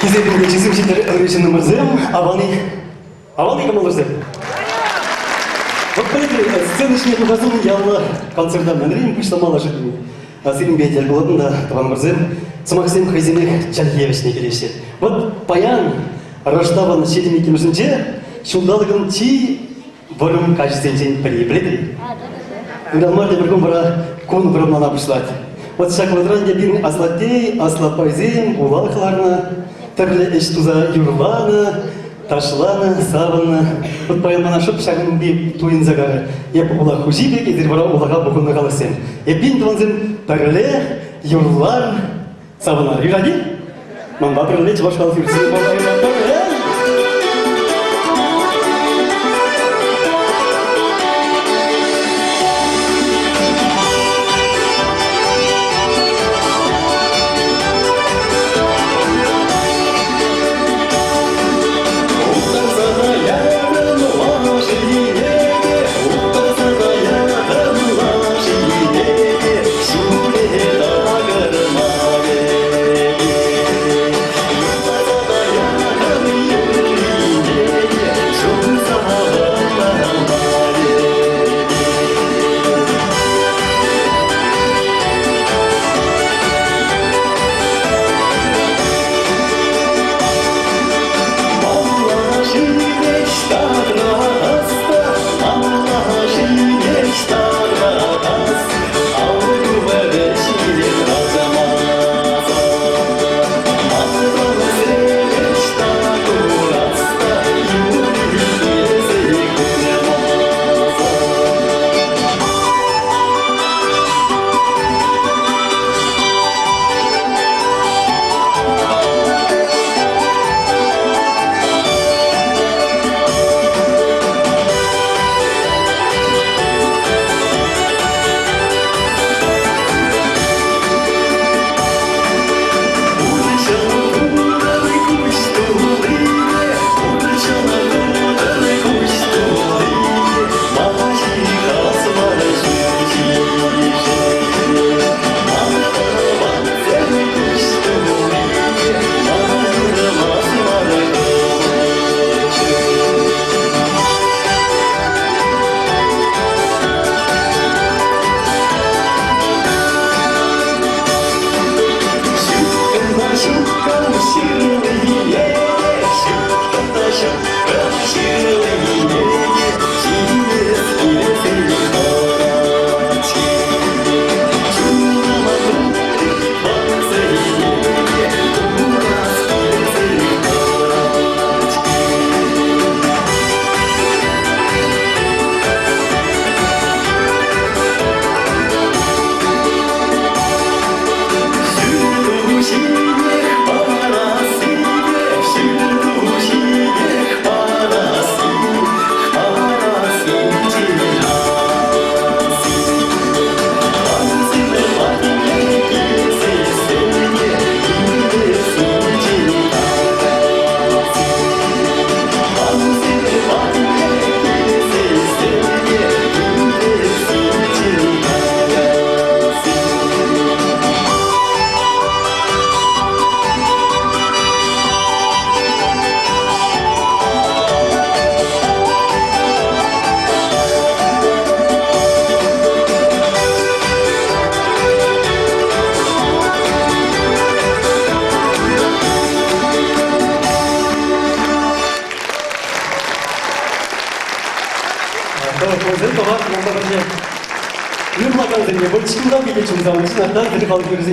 Кезегінде жесімшілер өресінің мұрзым, Аваны кім олырзым? Вот поэтому сценочный показым ялла концерта мәнірейм күштамала жүрдім. Асырым бейтел болатында Таван мұрзым, Самаксим Хайзимек Чалхевичне келеші. Вот паян Раштаван шетімекемізінде шулдалығын ти бұрым качествен приебледі. Үралмарда бір күн бара кон бұрымнан апышлады. Вот шақвадранде бір аслатей, аслапайзем, улалықларына, түрлі іш туза юрланы, ташланы, саваны. Вот паянмана шып шағын бейіп туын зағары. Еп ұла хужибек, едір бара ұлаға бұқынны қалысым. Еппен туанзым түрлі юрлар, саванар. Юради? Манда түрлі чыбашқалы фюрсін болайын.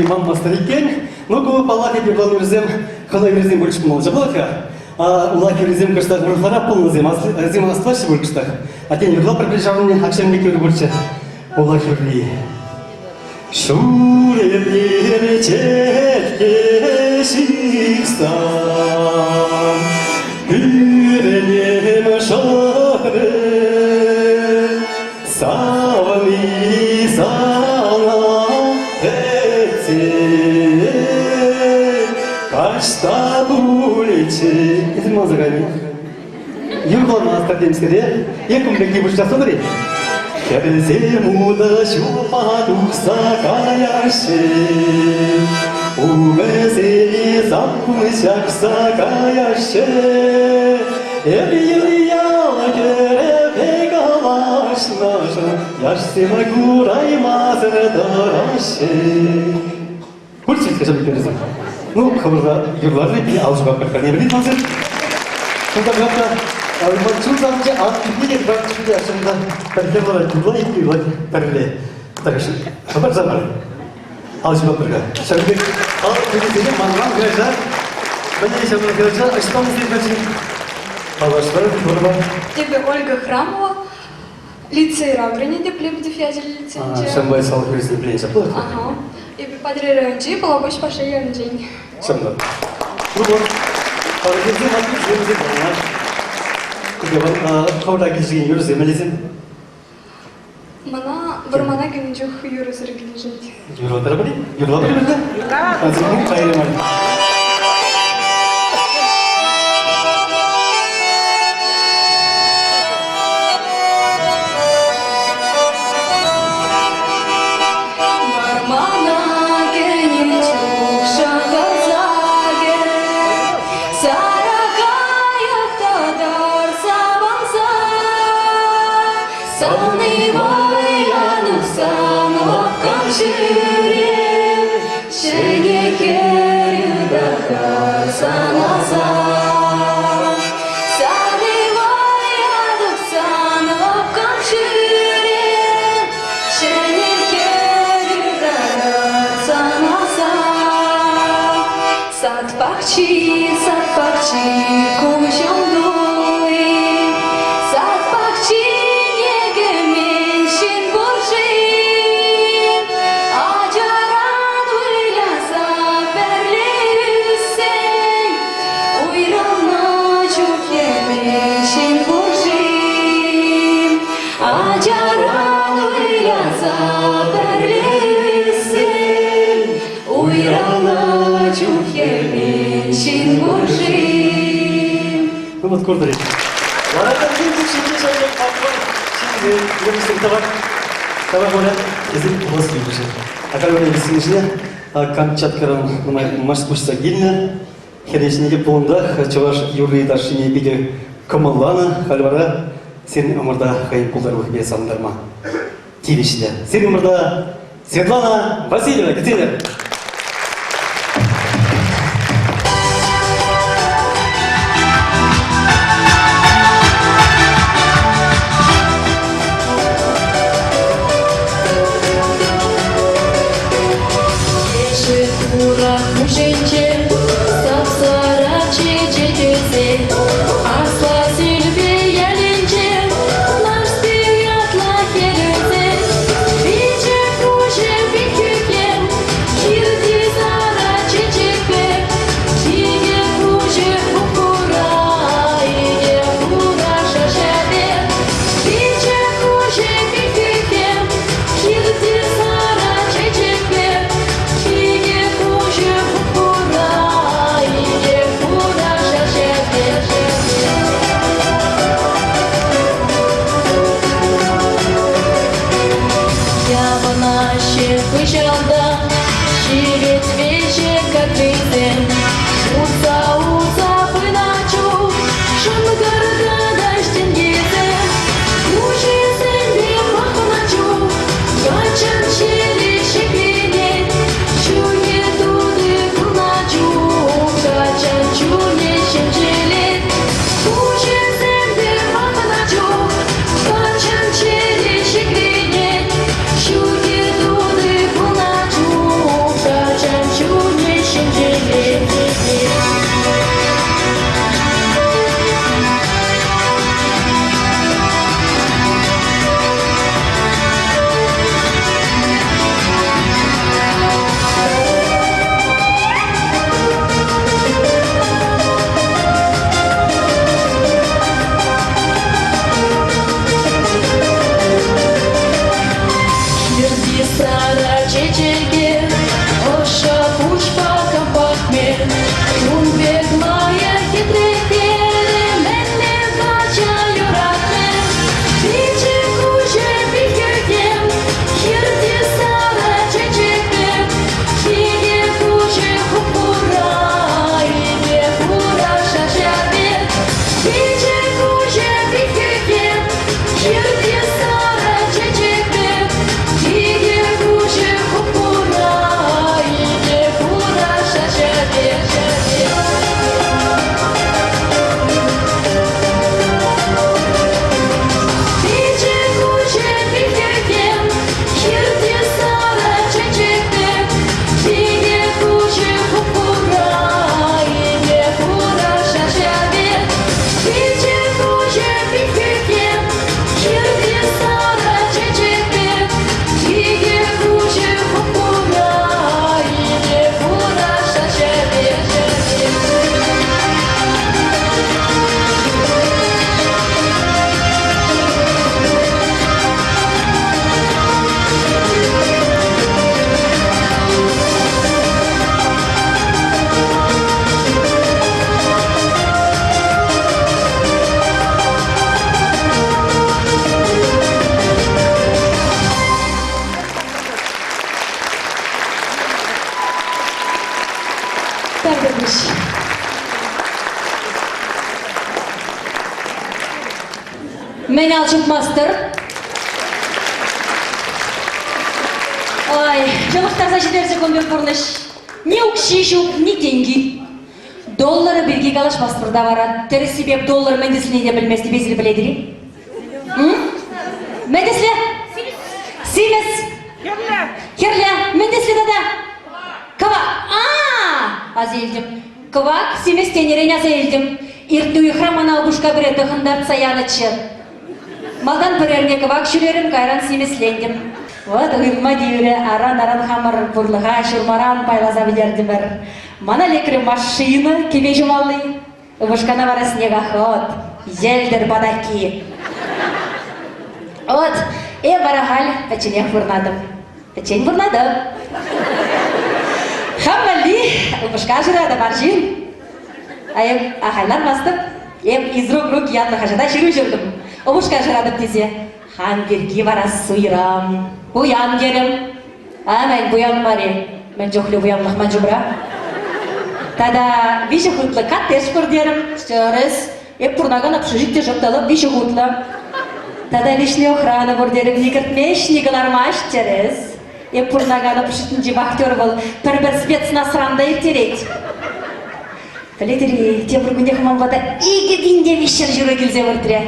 имам мастер екен, но көп Аллах ебірлан өрізем, қана өрізем бөлшіп мұлжы болықа. Улах өрізем күштақ ұрықлара пұлынызем, әзім астылашы бөл күштақ. Атен үрла приближавыне акшамне көрі бөлші. Улах өрли. Шурепнер четке шикстан, үренем шахры, савни сана эти, кашта буличи. Это музыка. Юрлана астадемская, я комплекти бушта собери. Керземуда шупа духса каяши, У веселі замку сакаяще, Ебияла керепе калашнаша, Яшсима гурай мазыр дараще. Курчик, скажем, перезем. Ну, хабарда юрларды bir alışık bir karnıyarı hazır. Şurada bir hafta Çulzamca aktivite bırak şimdi aslında perker olarak yurla ilk yurla perle. Tarışın. Haber zamanı. Alışık bir karnıyarı. Şimdi al mangan güneşler. Ben de yaşamına güneşler. Açıklamamız değil kaçın. Allah'ışları bir koruma. Тебе Ольга Храмова, лицей Раграни, дипломды фязель лицензия. Şambay sağlık üniversitesi bilinç yapılır. Ага. И преподаватель РНД, половой паша РНД. Şamda. Bu bu. Hareketli hafif zemizin var. Kavda gizliğin yürü zemelizin. Мана Бармана Гюнджух Юру Сергеевич. Yürü tarafı değil. Yürü tarafı değil mi? Azıcık bu kayırım var. Satbakçı, komşum duy. Satbakçı, yegemişin burşin. Acaran uylasa berlüsen. Uyrana çok yemişin burşin. Acaran uylasa berlüsen. Uyrana çok yemişin burşin. Ну вот курдали. Ладно, şimdi şöyle kalkma. Şimdi görüşürüz tabak. Tabak böyle bizim nasıl bir şey. Akar böyle bizim içine Камчаткаран маш спустя гильна. Херечнеге полында чаваш юрий даршине биде комаллана халвара сен умырда хайып булдар бе сандарма. Тивиште. Сен умырда Светлана Васильевна, кетелер. Thank you. Петрович. Мен алчык мастер. Ой, жылықтарса жетер секунд көрініш. Не укшишук, не деньги. Доллары бірге қалаш паспорда барады. Тірі себеп доллар мәндесіне де білместі безілі біледірі. Мәндеслі? Симес? Херля, мәндеслі дада? Кава? Аз елдім. Кавак, симес тенерен аз елдім. Иртуи храмана обушка біреті хындар цаянычы. Малдан бірерне кавак жүрерім, кайран симеслендім. Вот ұйылма дейірі аран-аран хамыр бұрлыға шырмаран байлаза білерді бір. Мана лекрі машина кебе жумалы. Вышкана бара снегоход, елдер бадаки. Вот, барахаль, печенех вырнадым. Печень вырнадым. Хаммали, вышка жырады маржин. Ахайлар бастып, из рук янлы хажада жүру жүрдім. Вышка жырадым десе, хан берге бара суйрам. Буян керім. Мен буян мари. Мен жоқлы буянлық ман жубра. Тада виші хутлы каттеш көрдерім. Стерес. Пурнаган общежитте жоқталып виші хутлы. Тада лишний охрана көрдерім. Никертмеш, никалармаш терес. Пурнаган общежитте вахтер был. Бір спецнасранда ертерет. Білетірі, темір күнде қыман бада игі динде вишер жүрі келзе өртіре.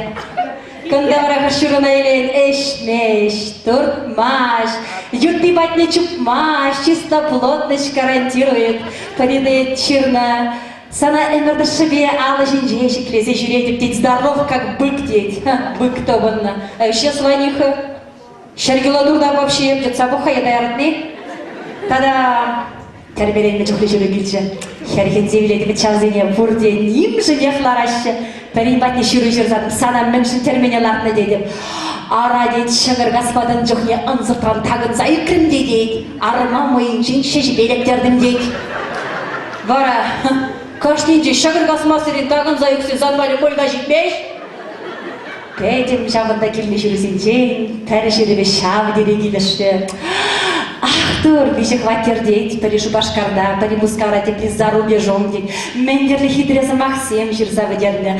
Кандавара хашурана елен эшмеш, туртмаш, юртный батне чупмаш, чистоплотность гарантирует, передает черно. Сана эмерді шыбе алы жинжеші клезе жүредіп деть здоров, как бык деть. Бык тобанна. А еще слониха. Шергила дурда вообще, детса буха едаяртны. Тада тәрберенме жоқлы жүрі келші. Херген зевеледі чалзене бұрде ним жынехлар ашы. Перебатне жүрі жүрзадым, сана міншін терменеларны дедім. Ара дед шығыр господын жоқне ынзыртан тағын зайықрым дедейд. Арыма мойын жинші жібелектердім дейд. Бара, кашненде шығыр ғасмасырын тағын зайықсы занмалі мойға жетмеш. Дедім жабында келме жүрісін жен, тәрі жүрібе шабы деде келішті. Тур, виші хватер дейд, перешу башкарда, перемускара тепли за рубежом дейд. Мендерлі хитресі Максим жүрса бідерді.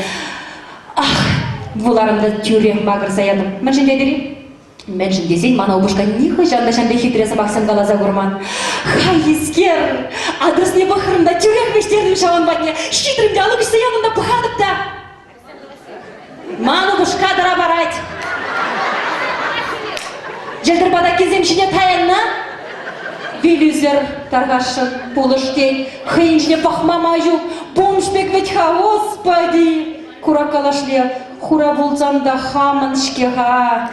Бұларымды тюрем бағыр саядым. Мәншін дедері? Мәншін десен, мана обушка нихы жанды шанды хитресі Максим қалаза көрман. Хай ескер, адрес не бұқырында тюрем мештердім шауан батне. Щитрімді алып ішті янында бұқадып да. Мана обушка дара барайд. Желдір бада кеземшіне таянна. Вилюзер торгашын полыштей, хейнжне пахмамaju, бомшбек ведь господи. Кура калашле, хура булзанда хамын шкеға.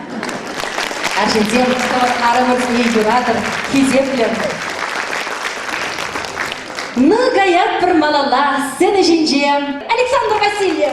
Аржендемского арымызный юратор, хизеплер. Гаят бір малала, сені жинжем, Александр Васильев.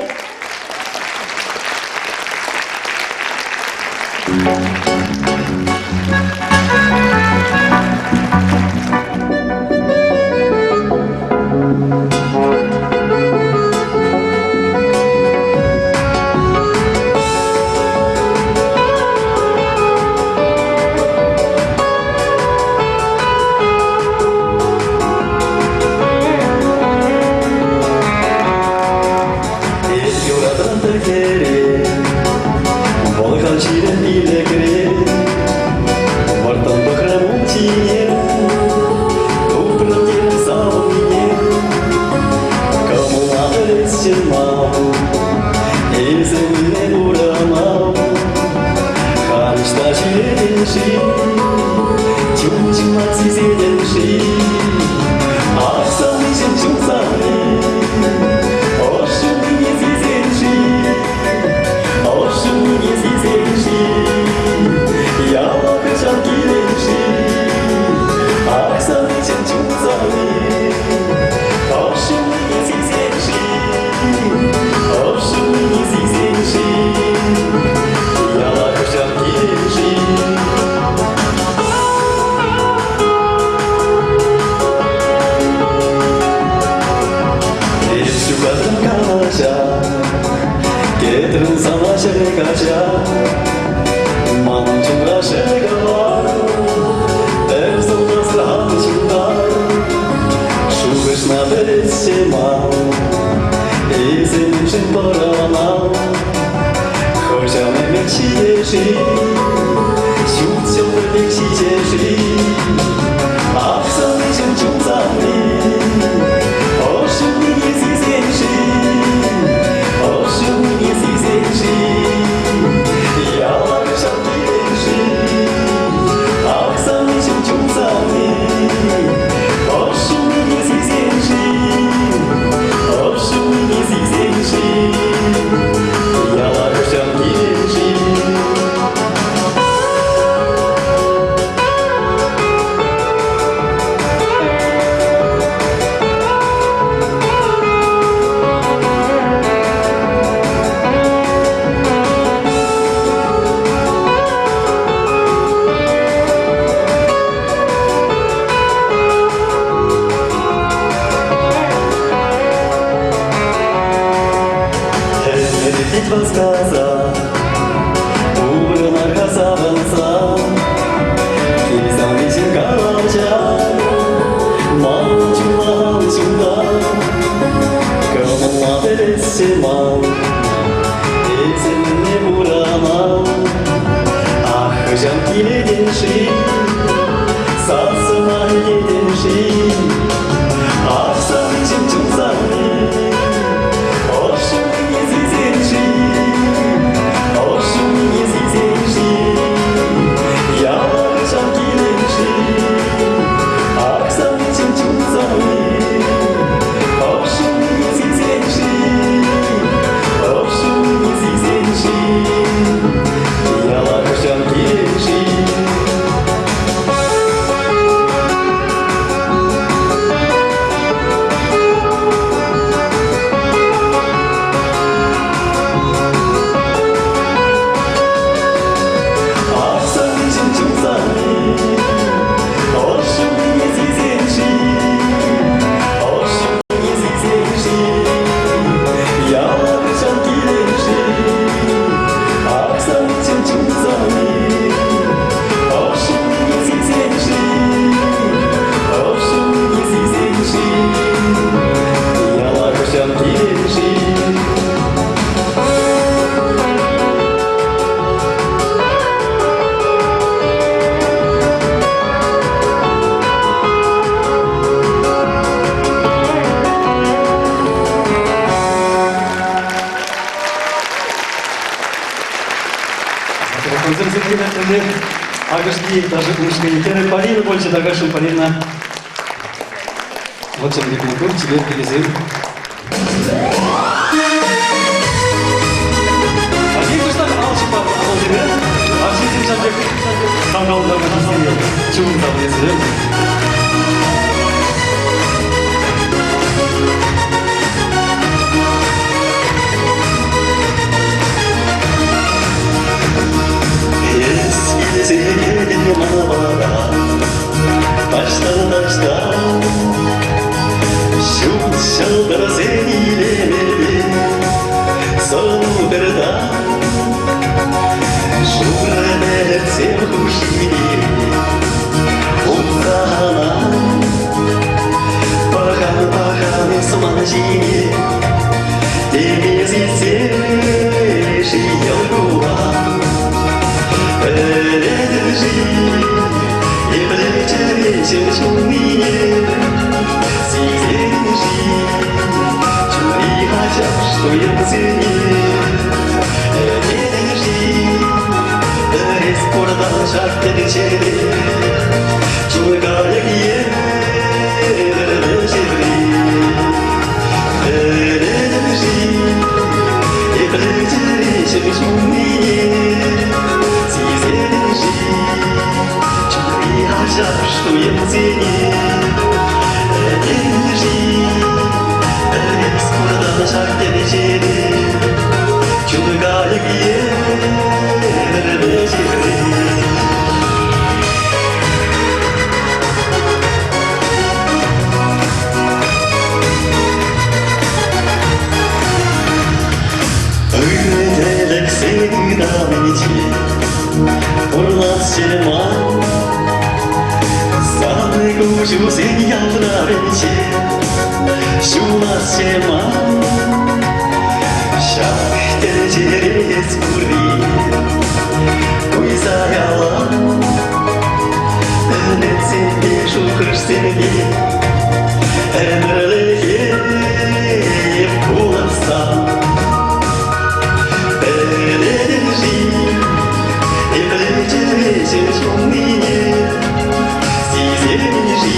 This 지만 이제는 바라나 허장의 명치예시 슈청의 백시제시 앞선의 정중상이 어şum이 예시생시 어şum이 예시생시 야왕 샤피렌시 앞선의 정중상이 어şum이 예시생시 어şum이 예시생시 야왕 샤피렌시 Ведь подсказа, убрана красавица, и сам ветер галача, мамчула сюда, кому пересема, этим не бурана, ах, жанки леденши, сасына леденши, ах, сам чумчумсаны. Агашки, даже мушканитера Полина больше Дагашин Полина. Вот чем рекомендую тебе перезыв. Один куштан алчы бар, ал деме. Аршин Жамбек, таңдауындағы кезінде чуын табылесіз. Sevgilim havada, taştan taştan, şu şaldır seninle son birden, şu rüzgar sevkuşini, umrana, bakan bakan esmacini, deniz izleşi yolguva. И плечи чумные, сиденьши, чури хотя, что я цени. Деньши, из города шаг перечели, чугая гие, деньши, и плечи чумные. Что я цени, держи, скоро до шаг перечели, чугая гие, Выглядели всегда в мечте, урлас череман. Самый гушу синьял на венче, Şuna sema Şah terceres kuri Kuyzayala Önetsinde şu kırsteni Emreleyip kulaksan Beledici Eplece şumliye Sizemici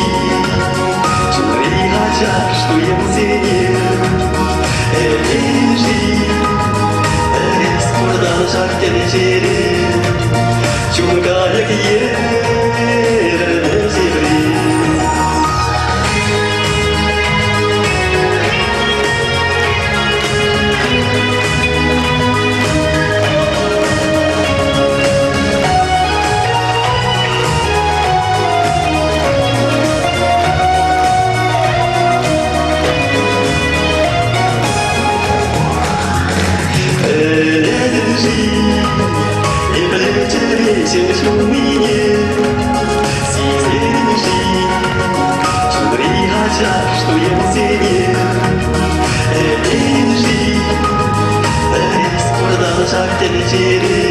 Чури хача, что я музее Элежи Эскурдан шахтен жери Чунгаяк ерне жеври Что я музее Элежи Эскурдан шахтен жери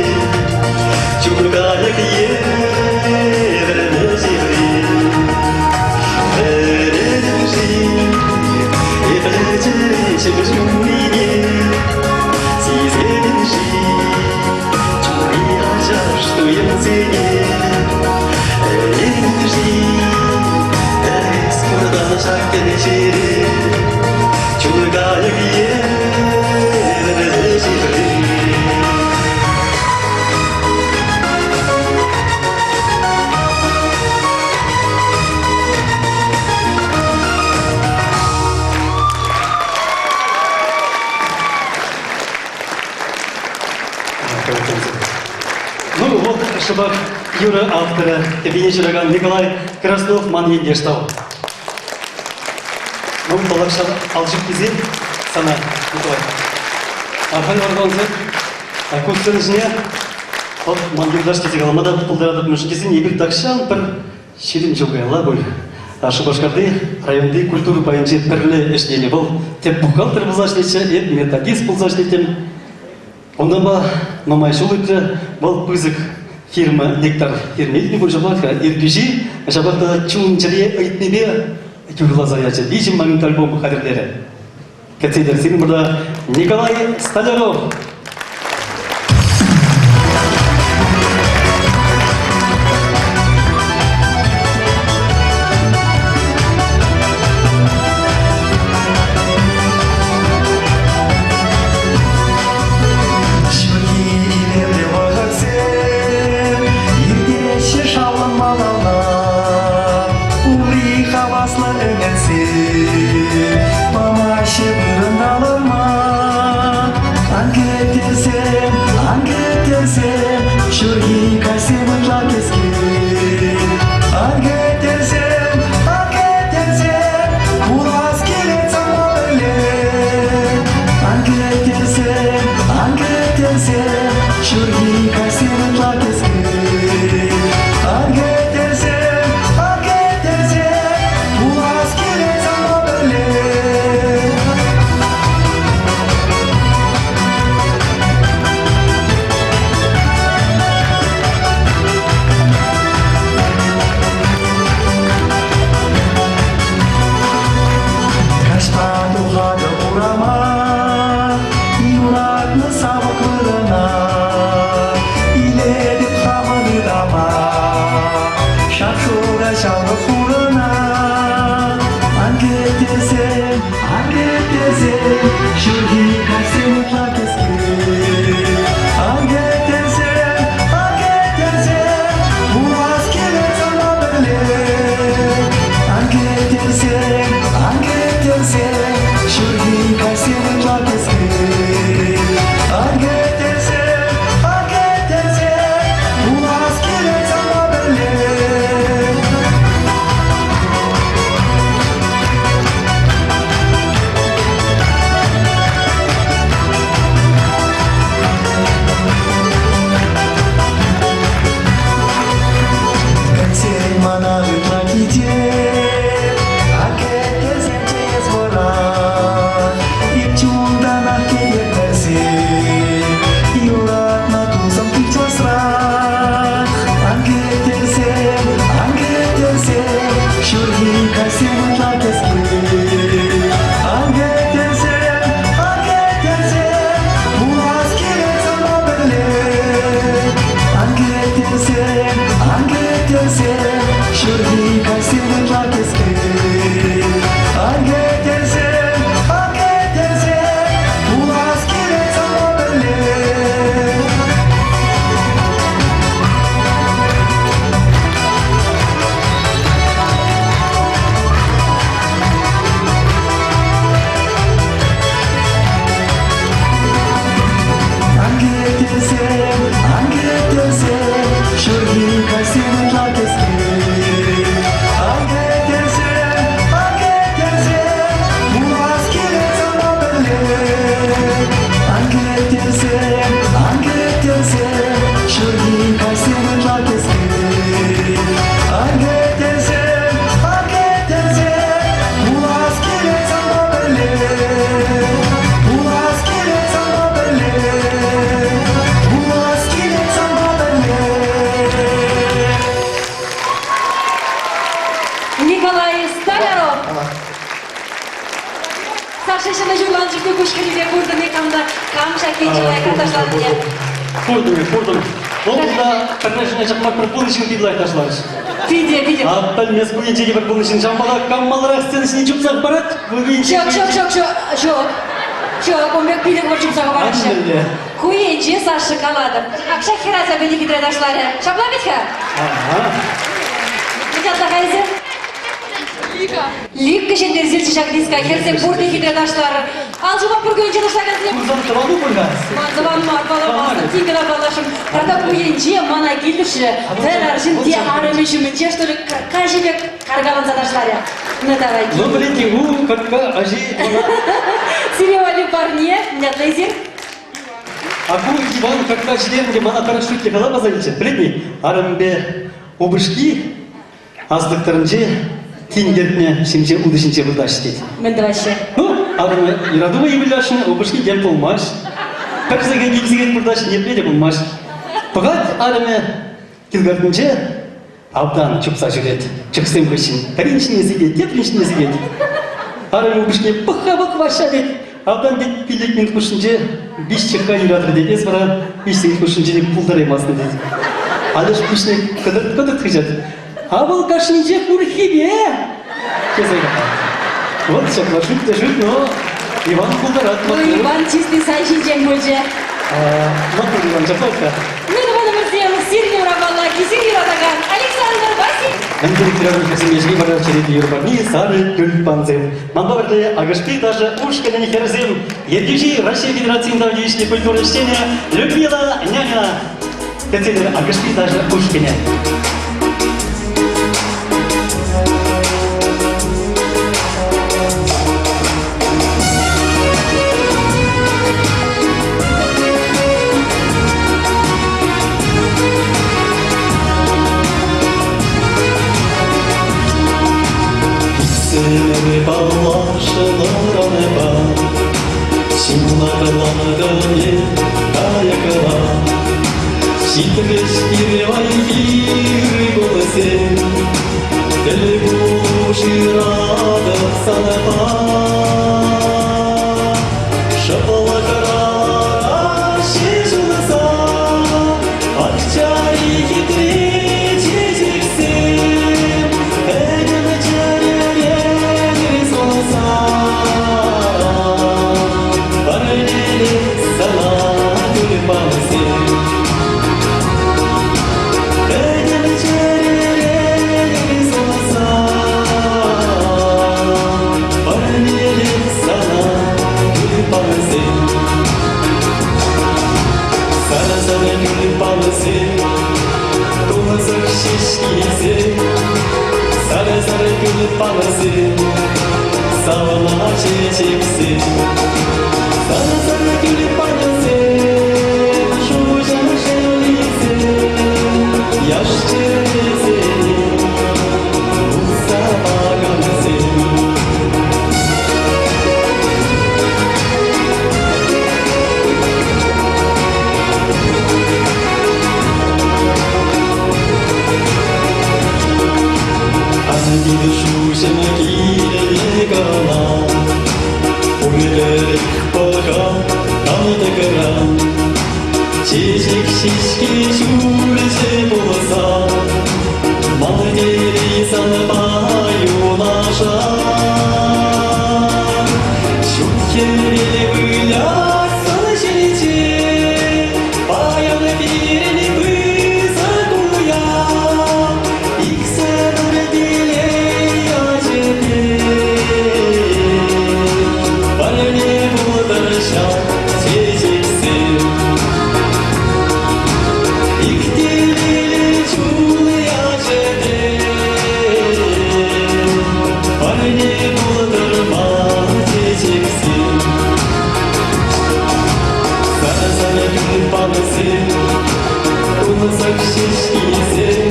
Чунгаяк ерне жеври Элежи Эплece şumliye Sizemici Чури хача, что я музее Элежи Эскурдан шахтен жери Чунгаяк ерне жеври Ну вот, Шабак Юра автора, Кабине Чираган Николай Краснов, Ман Ендештау. Ну, Талакша Алжик Кизин, Сана Николай. Архан Варганцы, Кутсын жіне, от Ман Ендеш тезек аламада пұлдарадып мүшкесін ебір такшан бір шерин жылғайла бұл. Шабашкарды районды культуры байынчы бірлі эшлені бұл. Теп бухгалтер бұлзашнечі, еп методист бұлзашнетен. Ондан ба Мамайшулықты бұл пызык фирма Нектар Ермеліне бұл жабаққа ербежі жабақта чуынчыре өйтнебе күрлі заячы. Бейжім момент альбом қадірлері. Кәтседер сенің burada Николай Столяров. Mana plakite, a que te sientes volar. Балан жүпі көшкеледе көрдім екамда камша кенжелай карташлады деп. Көрдім. Ол да бірнәшіне жақмақ бір бұл ішін кейді айташыларыш. Виде. Аттан мес көйенчеге бір бұл ішін жамбала каммалырақ сен ішіне жүпсақ барады. Жоқ, онбек пиде бір жұмсаға барашы. Аншылы. Көйенче са шоколадым. Ақша хераза беде кедредашлары. Шапла бетка? Беталда қайзы? Лик кешендер зілші шагдиска, херсен борды кедредашлары. Ал жұма бір көйенче дашлаган зілем. Курсан тұралды бұрғас. Мазыван марбаламазды, тингіна балашым. Рада көйенче мана келдіші. Тәраршын те арымешімін, те что ли кажебек каргалан задашлары. Ну давай. Ну, блин, как ажи, Сиревали парне, нет, лазер. Аку Иван как-то член мана парашютке кала базаличе. Білетні, арымбе обышки аздықтарынче тингертне шимче удышынче бұлдаш дейді. Мен вообще. Ну, арымы ирадума ебіляшын обышки дем болмаш. Как заген елзеген бұлдаш не пледе болмаш. Пағат арымы килгартынче абдан чупса жүрет. Чықсым көшін. Тариншіне зегет, теплиншіне зегет. Арымы обышки пұха-бұқ ваша дед. Абдан дед пилек мен көшінче биш чыққа юратыр дед. Ес бара биш сегет көшінче деп пұлдараймасын дед. Адыш көшіне қыдырт қыжат. Абыл кашынче курхибе. Вот все, жуть, но Иван пулдарат. Ну, Иван чистый сайшинчен мөлже. Мақұл Иван Жапалка. Мен бана мұрзем, сирне ұрабалла, кесір юратаган. Александр Василь. Әндіріктірі кәсімешке барар череті юрбарни сары гүлпанзем. Мандаварды агашпи даже ушка не херзем. Ергежи Россия Федерациясында дейшіне культуры чтения Людмила Нянина. Кәтелер агашпи даже ушкене. Сені балашылар анеба, Симлатылады не каякыла, Ситрес иревай иры болысен, Тілі бұшырады саныба, Шапала қарара шешіліса, Акчари хитре чечексен, Әгіні чәререн солса, Барынелі сала күліп алысен, Әгіні чәререн солса, Барынелі сала күліп алысен, Сара-сара күліп алысен, Тумызық шешкейсен, Сара-сара күліп алысен, Савала чечексен, Сара-сара күліп алысен, Жужан жерлисен, Яш чересен, Ұқса бағансен. Андиді шушым киелі кала, Уйлерік болған қамды қыран, Чечек шешке жүрсе болса, Малы дері санбай ұлаша, Шүткері бұйласын жете, Баяны беріні бұзы қуя, Иксі білей ажеде, Барыне бұлдырша чечексен, Иктелелі чулы ажеде, Барыне бұлдырма чечексен, Сара-сара күліп алысен, Тумызық шешкейсен,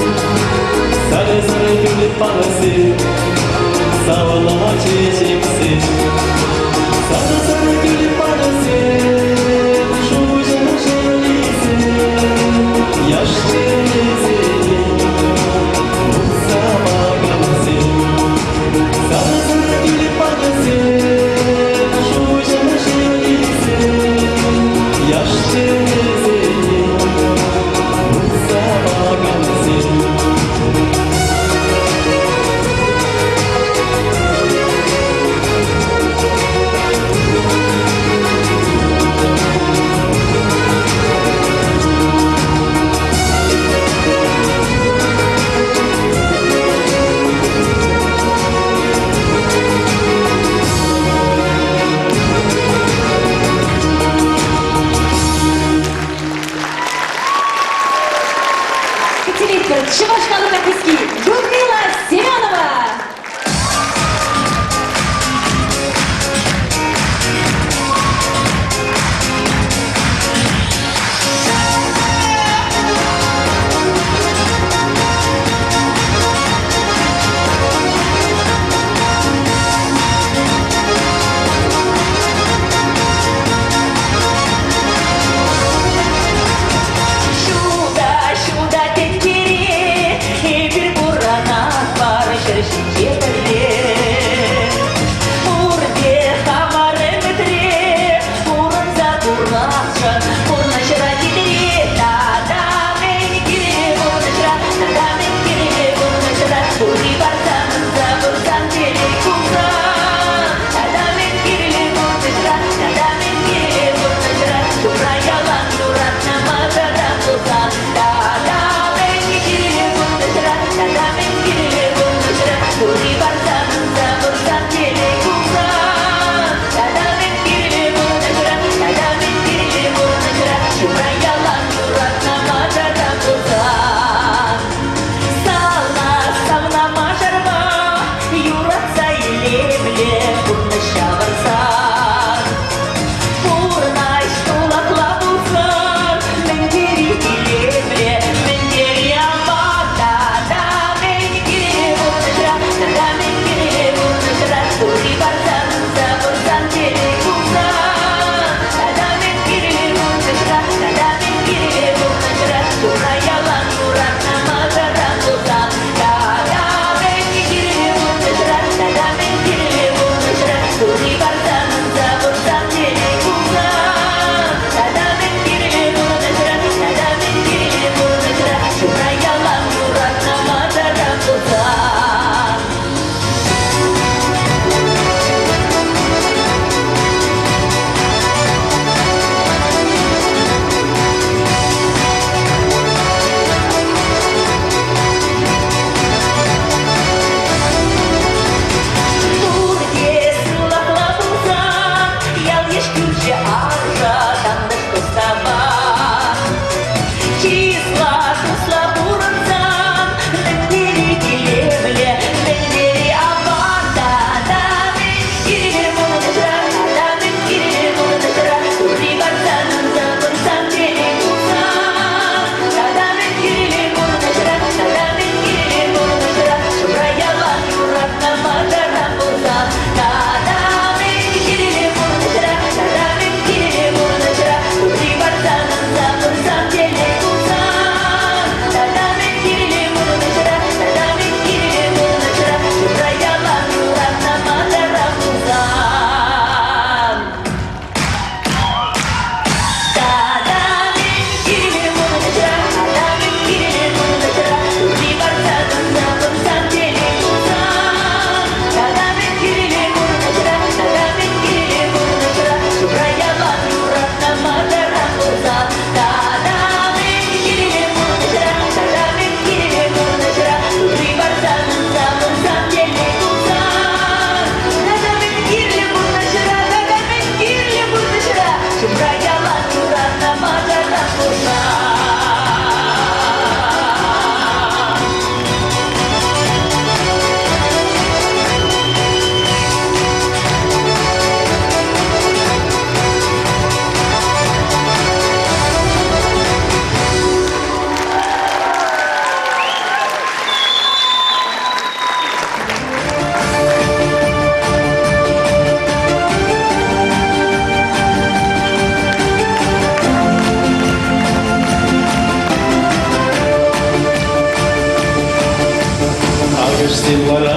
Сара-сара күліп алысен, Савала чечексен, Сара-сара күліп алысен, Жужан жерлисен, Яш чересен, Ұқса бағансен, Сара-сара күліп алысен, Жужан жерлисен,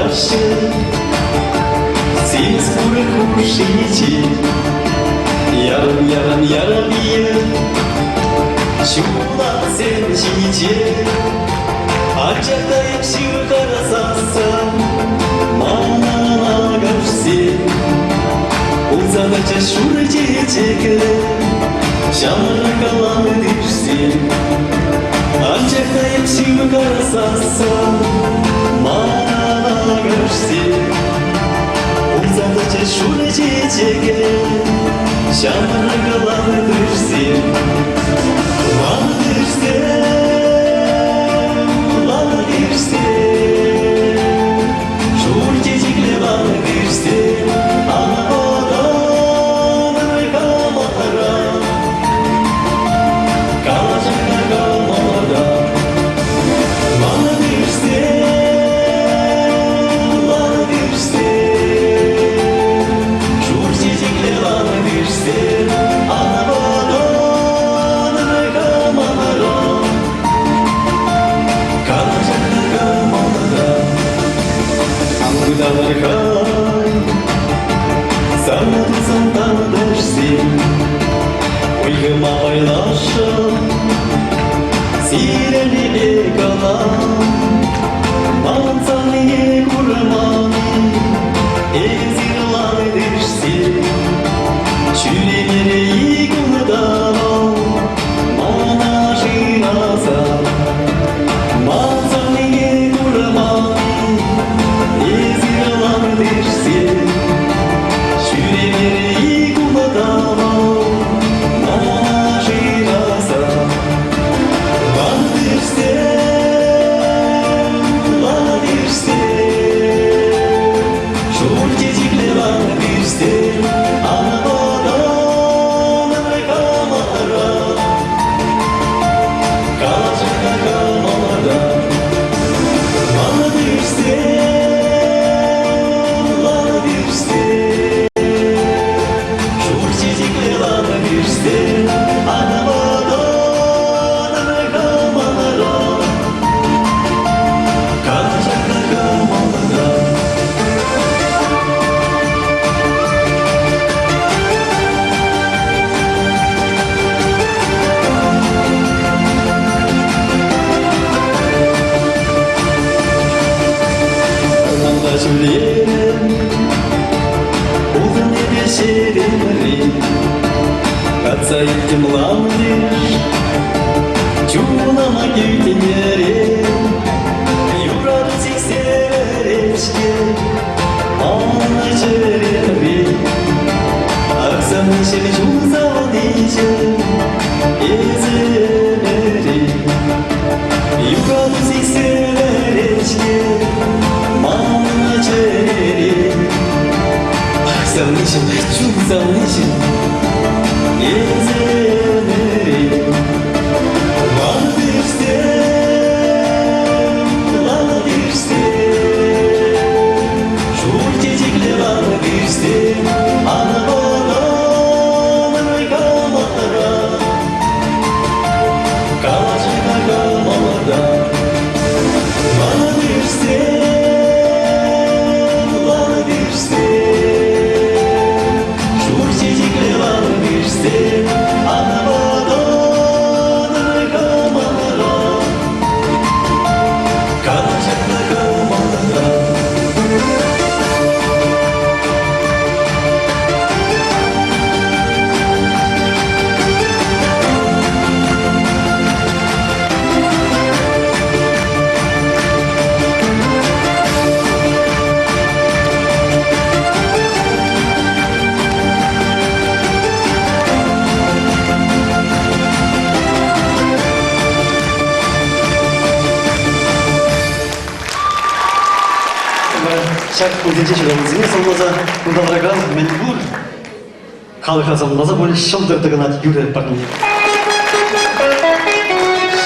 каршы Сен скоро кушаете Ярым ие Чулан сен жиете Ачатайып шығы қарасасың Мана көрсен Бұл задача шуры жетегі Жанры қаланы дерсен Ачатайып шығы қарасасың Мана көрсен Бұл задача шуры жетегі Жанры қаланы дерсен Uyuma paylaşım Sireni kalan Manzanı kurmani Ezirlan dersin Şüreleri kudavan Mana şinazan Manzanı kurmani Ezirlan dersin Şüreleri kudavan Отцаить младыш, чулама гютенере, Юрат сексеречке, ана черере, Аксамын шелчу заводиче, езере, Юрат сексеречке, ана черере, Аксамын шелчу заводиче, Шак көзінше шығамызын, сонлаза ұндалыраған мен бұл халық азамлаза бұл шылдырдығына юрер парни.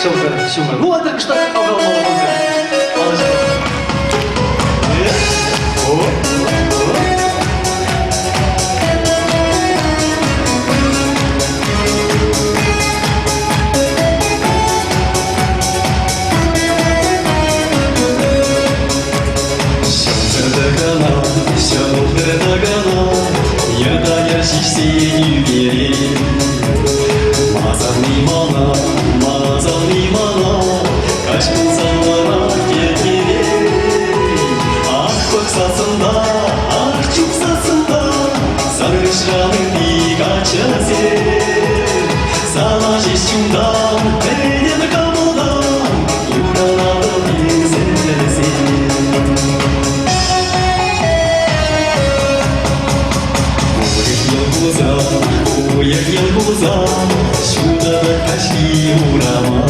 Шылдыр. Ну, адыр кыштас алғалмаларымызы. Алажы. сен сана жещумдан бейнем камылдан юраладым еңсен сен Уйек елгузан шудады кашки урама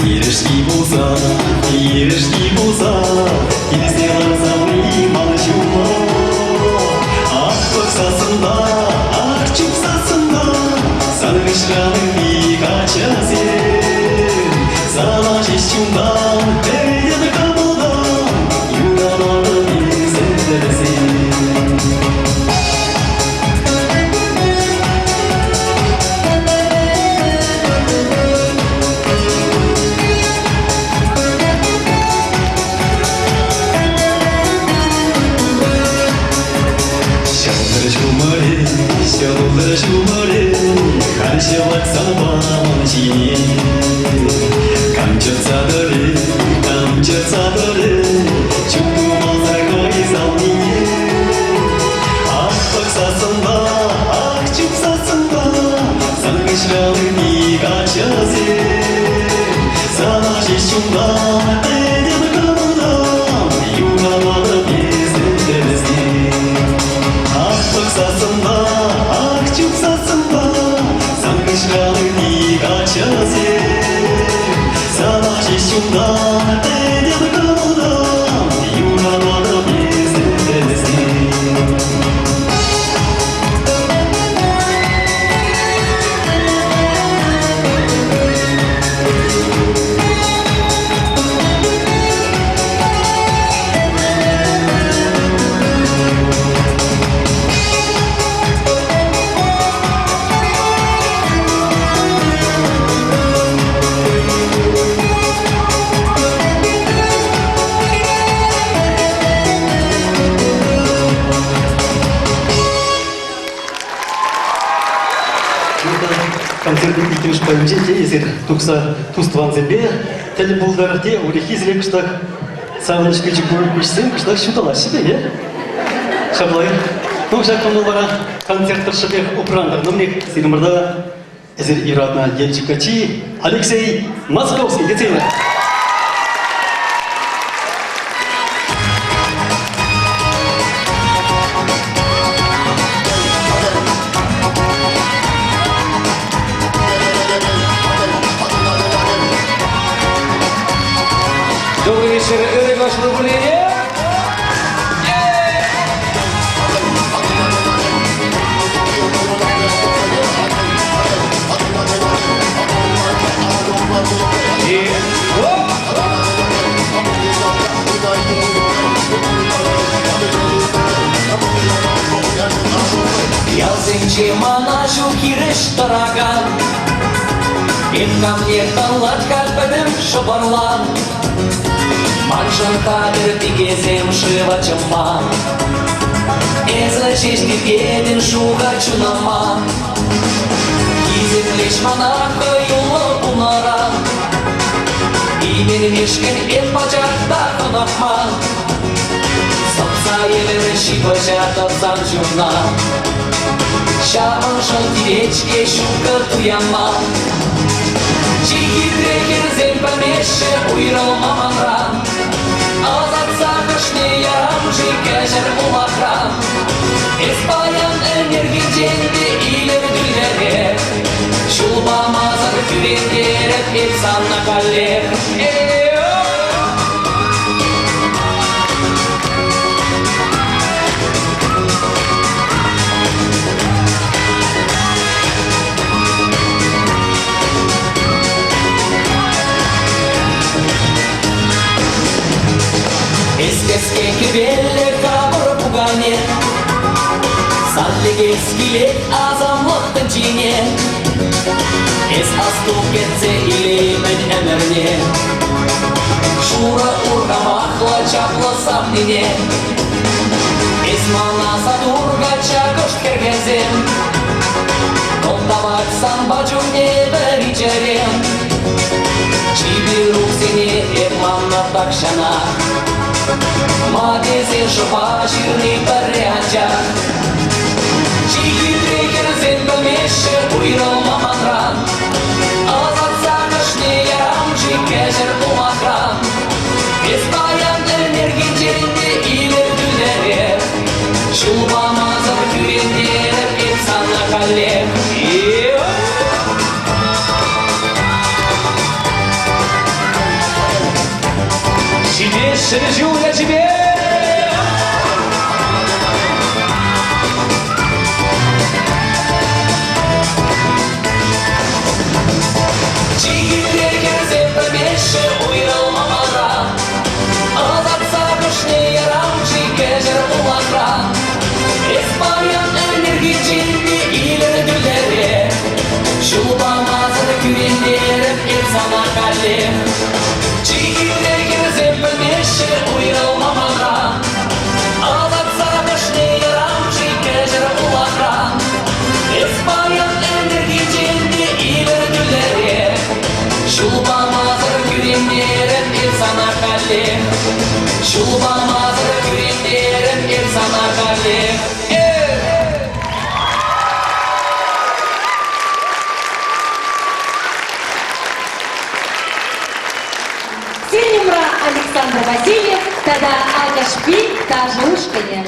Ирешки булзан Кезделар замри малышума Ақ көксасында, ақ чупсасында Сарғышраның бик ача сен Сана жещумдан бейден камылдан Юраладым еңсен сен Şaldır şumarı, karşımak sabahın çiğne Kamçır sadarı, çukum olsa koy salniye Ak baksasında, ak çupsasında Sarkışralı bir kaçası Sana şişumdan, dedim kanından Yuvarladı bizimlersin Ak baksasında, ak çupsasında Sarkışralı bir kaçası Sana şişumdan, dedim kanından Yuvarladı bizimlersin Концертный икенш пойымже те езер тұқса тустван зембе тәлі бұлдар те урехи зіле күштақ сағыныш күчі көріп күшсен күштақ шутала шыбе, е? Шаблай. Ну, жақтан олара концерттар шыбе ұпырандар. Но мне сенімірда езер иратна елчикачи Алексей Московский. Детейна. Добрый вечер, это ваше направление. Ялсенче манашу киреш тараган Ин камне талат кальпедем шобарлан Маншан кадр пигезем шивачаман Эзла чешти педен шуга чунаман Кизем леш манаха юла пунаран Имен мешкен эт пачакта конахман Сапса елен шипачата санчуна Шаман шалти речке шука туяман Чики трекер зем помеше уйрал маманран Азат сакашне ярам жикежер улахран Эспаян энергетенде илер дүлере Шулба мазар күвендерет епсан накалер Эскеске кебелле кабыр пугане Сарлеге скилет азамлыктын жине Эс асту кетсе илемен эмерне Шура ургамахла чаплы сапнине Эс манаса тургача кышт кергезем Колтабаксан бажуне беричерем Чибирук сене эпманна такшана Магазин шопа жирный паряча Чики трекер зен уйрылмаманран. Азатса кышне ярамчы кәжір умакран. Без баян энергин жерінде илер дүлдері. Шулбамазыр күрендеріп еп сана каллер. Тебе шережу я тебе. Жигиттер келсе пірмеші уйрылмаманран. Азатса күшне ярамчы кәжір умакран. Эспаян энергин жерінде илер дүлдері. Шулбамазыр күрендеріп еп сана каллер. Жигиттер келсе пірмеші уйрылмаманран. Азатса күшне ярамчы кәжір умакран. Эспаян энергин жерінде илер дүлдері. Шулбамазыр күрендеріп еп сана каллер. Шулбамазыр күрендеріп еп сана каллер. Сильнемра Александр Васильев, тогда Агашпи, даже ушканье.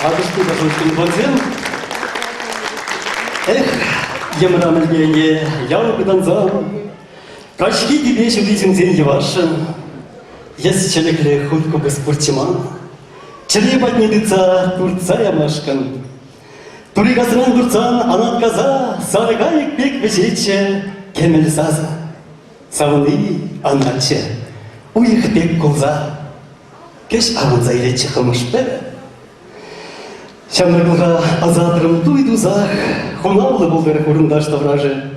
Агашпи дашылышкын бадзен. Эх, емрам ильгене, яу кыданзам. Качки дебеші близін зен евашын. Ес челекле хульку беспортиман. Черебать не дыца, Турция машкан. Туригасынан дурцан, анат каза, Саргайык бек вечече, Кемел саза. Савны анатче, Уих бек кулза. Кеш аванза илече қылмышпе. Шамрыкылға азадырым туйдузах, Хунавлы болдыр хурындаш тавражы.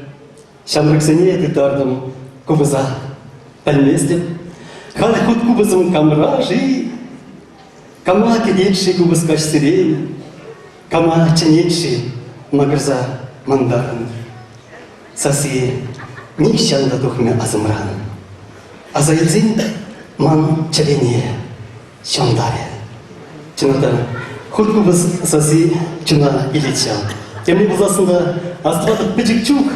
Шамрыксене тытардым кубыза. Пәлместеп, халық құт кубызым камражы. Кама кеденші кубыз каш сирен, Кама чененші мағырза мандарын. Сасы нишанда тухме азымран. Азайдзин ман чалене шондаре. Чынырдан, құт кубыз сасы чына илетшан. Темне бұзасында астыватып печік чух,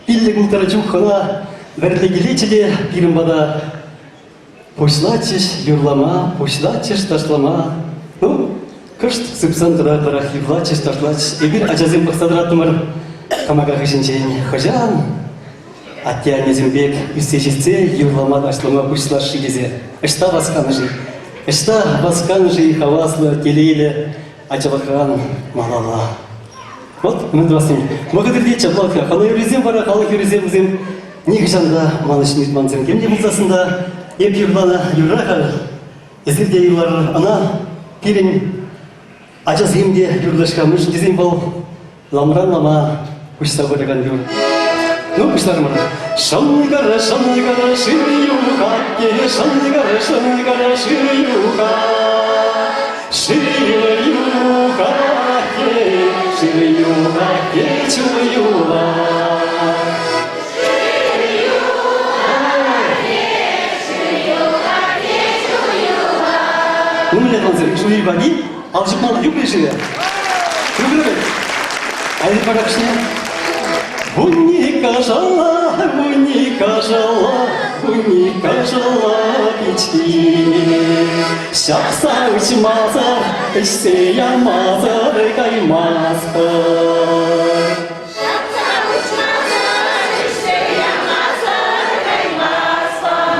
пиллі құлтары чух хана, Верлегелечеде пирымбада Пошлачиш юрлама, пошлачиш ташлама. Ну, кышт сыпсан тырах юрлачиш ташлачиш. Эгер ачазым пақсадыратымыр, камага хышынчен хожан. Аття незимбек үстечесте юрлама ташлама пошлаши кезе. Ышта басқаны жи, хаваслы, келейлі, ачабақан малала. Вот, мы двасым. Благодарите Чаплатка, халы юризем бара, халы юризем бізем. Нигжанда манышын ütманцем кемде бұлтасында, еп юрлана юрраға, езірде юрлар ана, пирен, ачас емде юрлашқа мүш дезем бол, ламран лама, ұшса көреген юр. Ну, ұштарым ұры. Шаныгара, шыюға, шаныгара, шыюға, чуюға. Умелет манзыр, жуи баги, алжыпмалы юклешіге. Күргірі. Айды парақшыне. Бунника жала печки. Шақса ұчмазар, ішсе ямазар каймаспыр.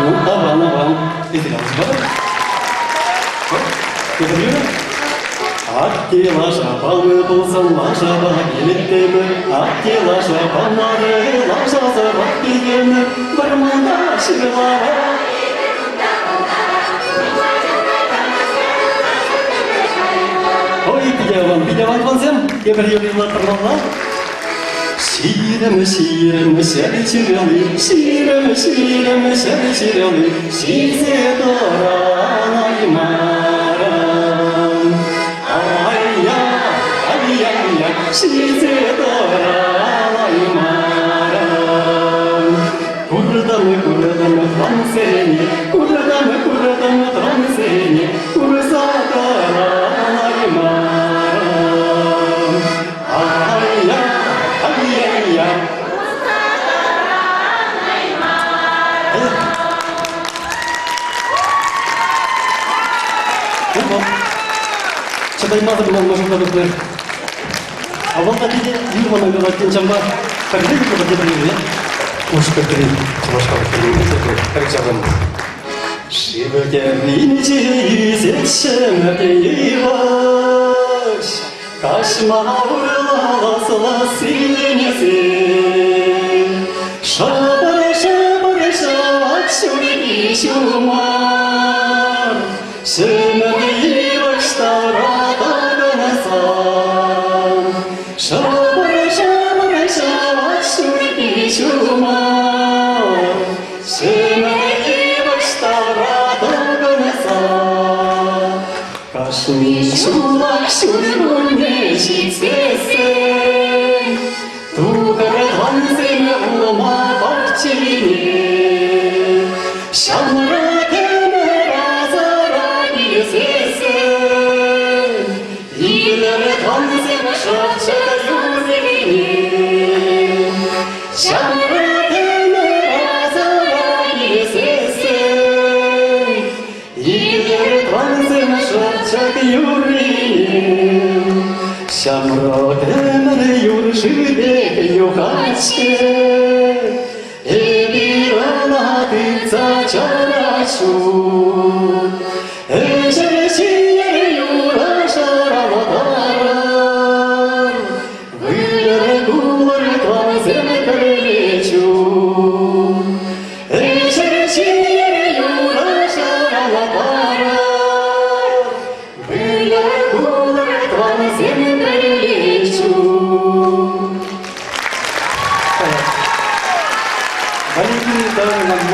Ну, аван. Етіл алжы бар. Аттила жапалы болсын, лажаба келеттемі. Аттила жапалары, лажазы бақ келгені. Бір маңда шырылары. Ой, бидеван ванзем, ебір юрилар тұрмалла. Ширімі, шәрі шірілі, ширімі, шәрі шірілі. Шизе дұран аймарам. Шизе дұран аймарам. Күрдамы, трансене, күрдамы, трансене, күрса дұран аймарам. Ай-я. Чадаймазы білен мұжылда бұзды. Авалда кейде юрмана ғалаттен жамба қағыдай бұзды бұзды. Ұшы көптірін, құлашқа бұзды. Қарық жағым. Шибігерінче юзетшімі ваш, Кашма ұрлаласыла силенесі. Шабыр, шабат шүрі шумар, Шымі баштарада гынасан. Шабыр, шабат шүрі шумар, Шымі баштарада гынасан. Кашми шулак шүргүнне жетсесен, Туғырған сені ұлыма бақчине. Шамыра кемір азыра кезесен, Илірған сені шақшы юзегіне. Шамыра кемір азыра кезесен, Илірған сені шақшы юрine. Şamrot emre yurşibek yukaçke, Ebi oladıca çaraşu, Eşeşiye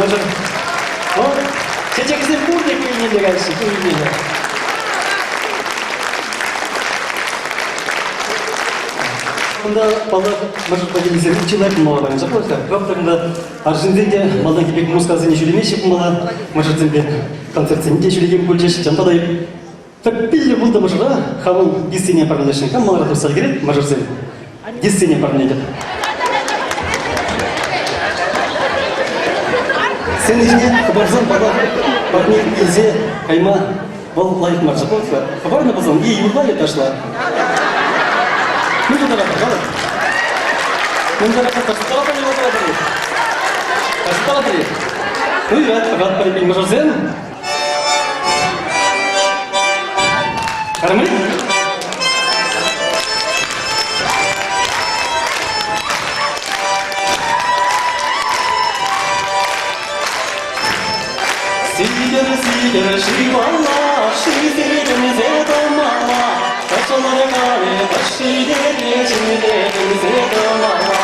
мажор. Вот, чечекизем пурдек үйнеде кайсы, үйнеде. Бunda bala мажор поделился человек молодой, заплатил. Как тогда Аржентине малдан кипек музыкасы не шулемеши бумала, мажор зембе концерты не шулегем кульчеш, чамтадай. Так пилли булда мажора, хавал дисцине парнелешин, кам малара турсал керек, мажор зем. Дисцине парнелет. Сен içine хабарзан бала парнел илзе кайма бол лайк мар заплатил. Хабарны базан и юрла еташла. Ну туда пожалуйста. Ну туда пожалуйста. Ну и рад парень мажор зем. Армы? Сидер, шивала, шидерimize domala, kaçalara kare, şidderimize domala.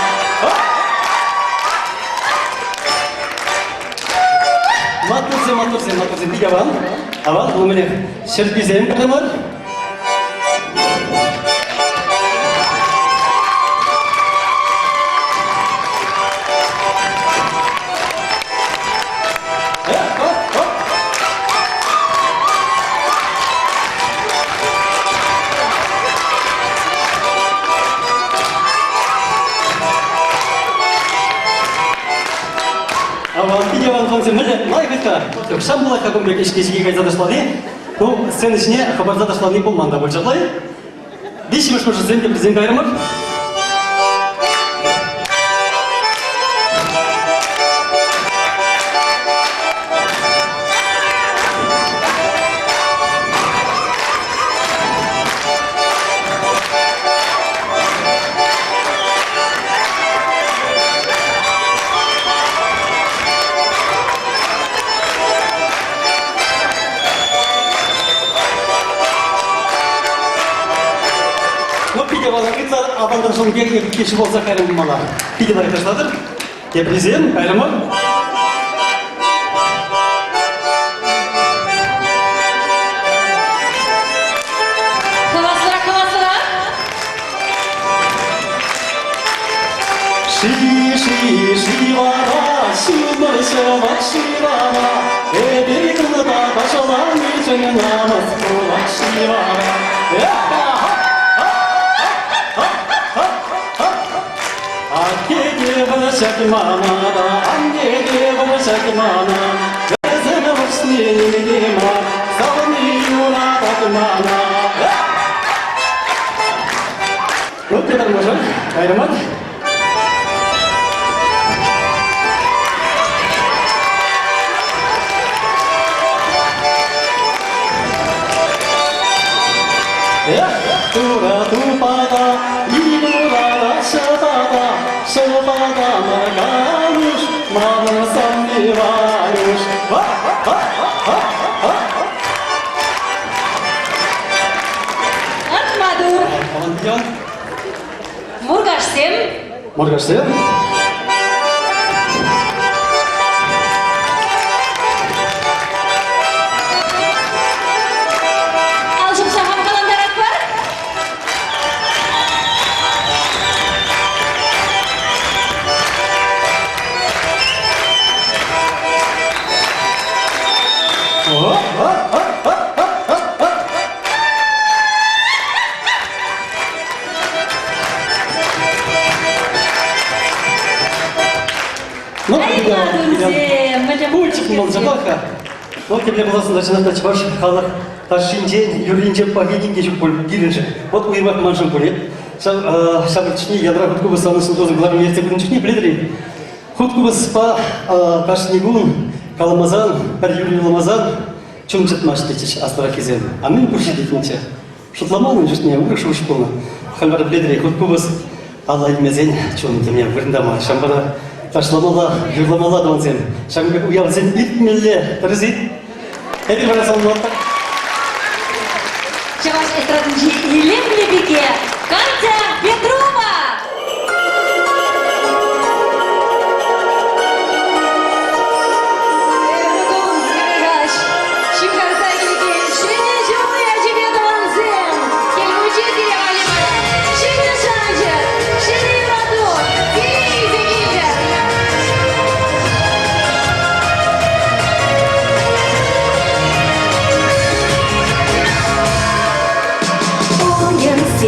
Maturzen, bir yavan. Aval, bu mene şerpizem kadar. Шам была как он бегает кешеге кайза ташлады. Ну, сцена içine хабарда ташлады болманда болжаклай. Бишимеш мажор земде президент айрымыр. Адамдар соң кеші болса қайрым мала. Пиделар айташладыр. Депрезем, қайрымы. Хавасыра. Шивара, шивара, шивара. Эдер кылыда башалан üçün намаз кылак шивара. Şakmana, anneye bana şakmana, gözüne başlayayım ha, salınıyla takmana. Bu kadar mı hocam? Ayrımat. Tura tupada, ilura şatada, şatada marganuş, manasam divanuş. Atmadur. Murgaşsem. Murgaşsem. Мультик был забавка. Вот тебе было начинать ваш халах, ташинчен, юринчен, пагининге чук боль, гиринчен. Вот уймак маншын боле. Шабырчни ядра хуткубы санысын тозын главным ерте будинчни бледри. Хуткубы спа кашнигун, каламазан, пер юрин ламазан, чумчат маш течеш астара кизен. А мен курши детинче. Шутламанын жутне, урыш ушпулна. Хальвар бледри хуткубы Аллах мезен чун теме вырндама шамбара ташламала юрламала донсен шамбек уявсен итмелле тарзит эти барасаллата Чаваш эстрадынчы Елемлебеке Катя Петрова.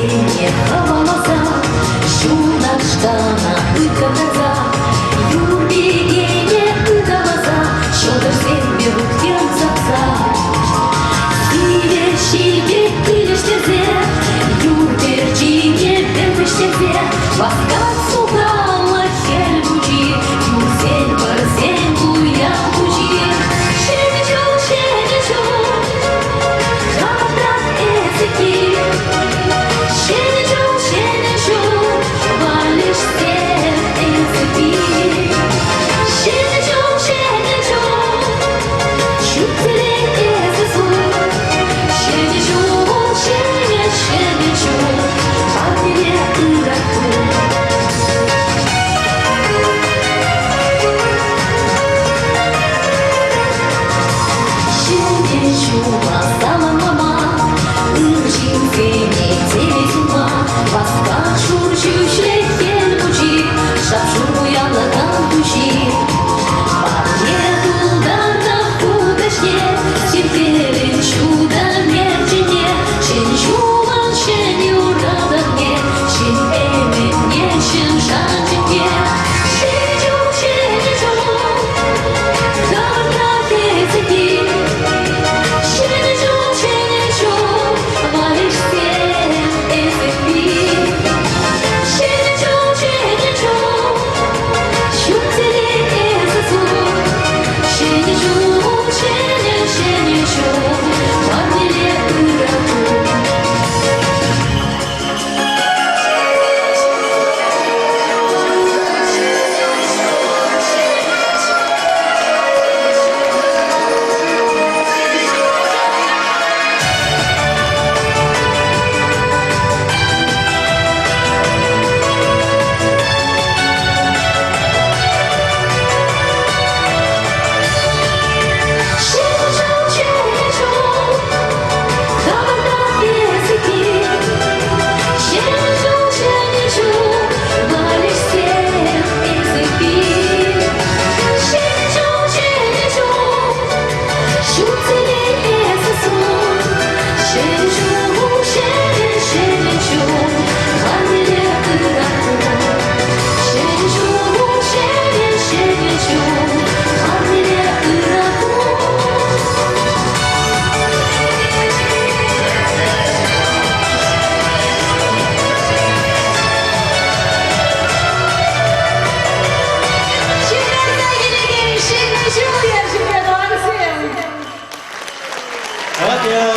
сене хаваласа, шунаштана ыкатаза, юрбегене ыталаса, шодыр сенбе руктен сапса. Сиве шилбе килештерзе, юрберчине бемештерзе, васкат сухрала хель бучи, юрсен барсен буян бучи.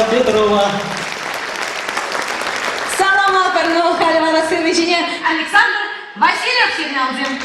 Петрова. Саламат Парнова Халева Васильевичине Александр Васильев Сигналдин.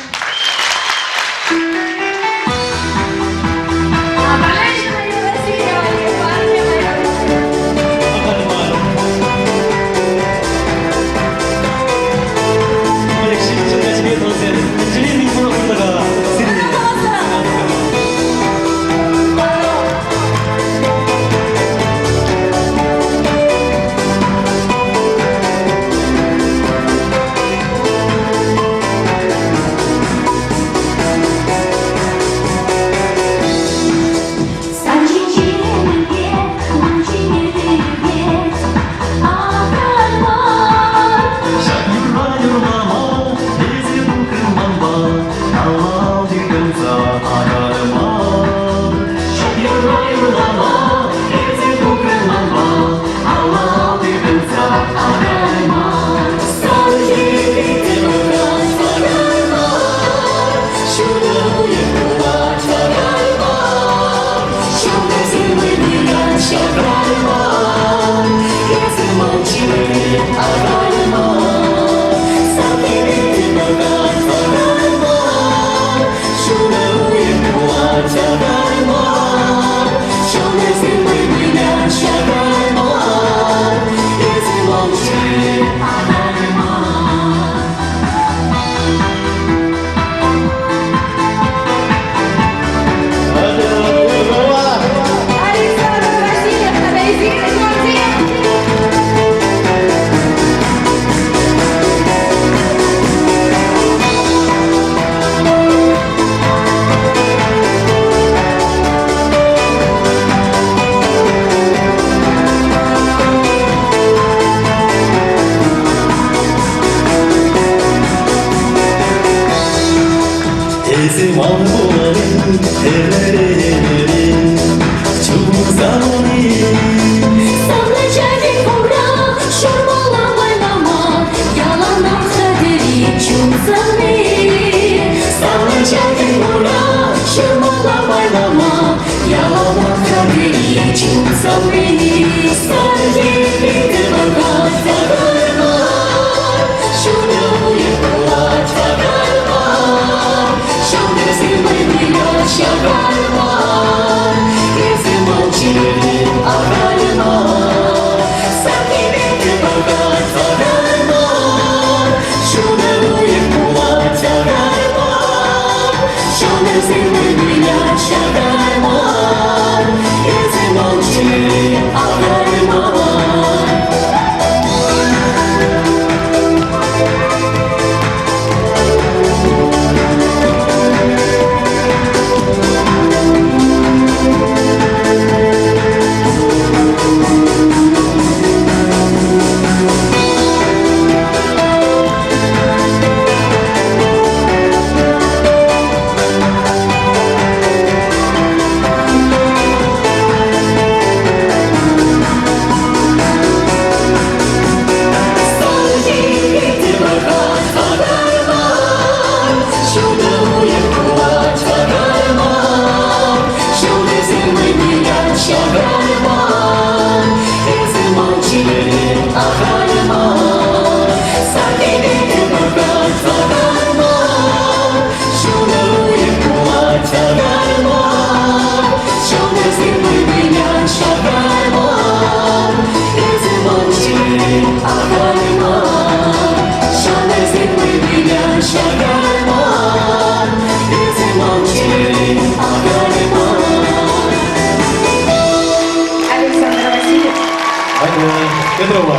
Петрова.